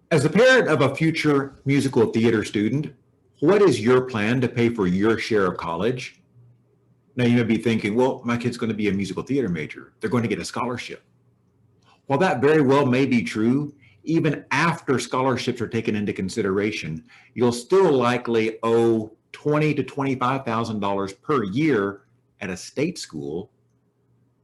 As a parent of a future musical theater student, what is your plan to pay for your share of college? Now, you may be thinking, well, my kid's going to be a musical theater major. They're going to get a scholarship. While that very well may be true, even after scholarships are taken into consideration, you'll still likely owe $20,000 to $25,000 per year at a state school.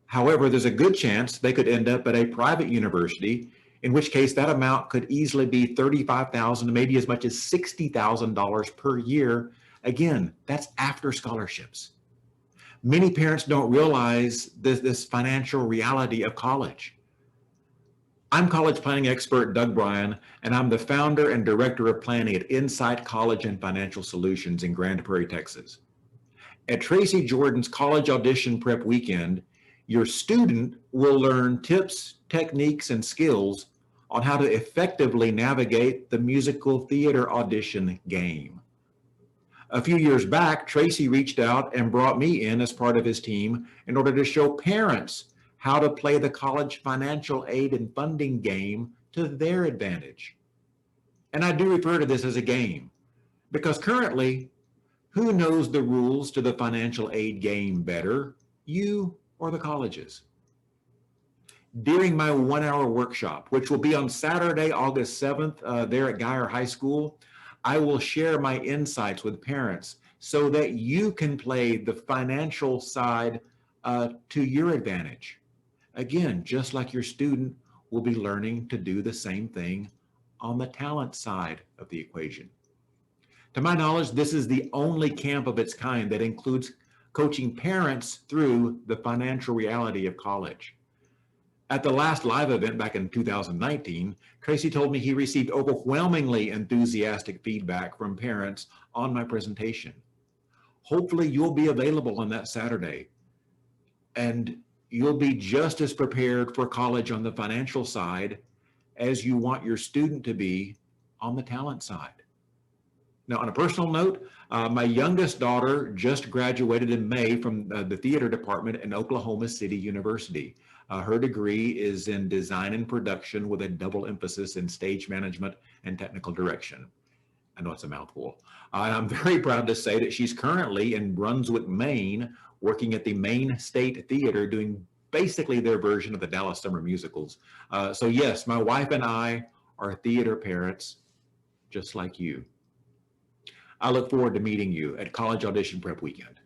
However, there's a good chance they could end up at a private university, in which case that amount could easily be $35,000 to maybe as much as $60,000 per year. Again, that's after scholarships. Many parents don't realize this financial reality of college. I'm college planning expert Doug Bryan, and I'm the founder and director of planning at Insight College and Financial Solutions in Grand Prairie, Texas. At Tracy Jordan's College Audition Prep Weekend, your student will learn tips, techniques, and skills on how to effectively navigate the musical theater audition game. A few years back, Tracy reached out and brought me in as part of his team in order to show parents how to play the college financial aid and funding game to their advantage. And I do refer to this as a game because currently, who knows the rules to the financial aid game better, you or the colleges? During my 1 hour workshop, which will be on Saturday, August 7th, there at Geyer High School, I will share my insights with parents so that you can play the financial side to your advantage. Again, just like your student will be learning to do the same thing on the talent side of the equation. To my knowledge, this is the only camp of its kind that includes coaching parents through the financial reality of college. At the last live event back in 2019, Tracy told me he received overwhelmingly enthusiastic feedback from parents on my presentation. Hopefully you'll be available on that Saturday and you'll be just as prepared for college on the financial side as you want your student to be on the talent side. Now, on a personal note, my youngest daughter just graduated in May from the theater department in Oklahoma City University. Her degree is in design and production with a double emphasis in stage management and technical direction. I know it's a mouthful. I'm very proud to say that she's currently in Brunswick, Maine, working at the Maine State Theater doing basically their version of the Dallas Summer Musicals. So yes, my wife and I are theater parents just like you. I look forward to meeting you at College Audition Prep Weekend.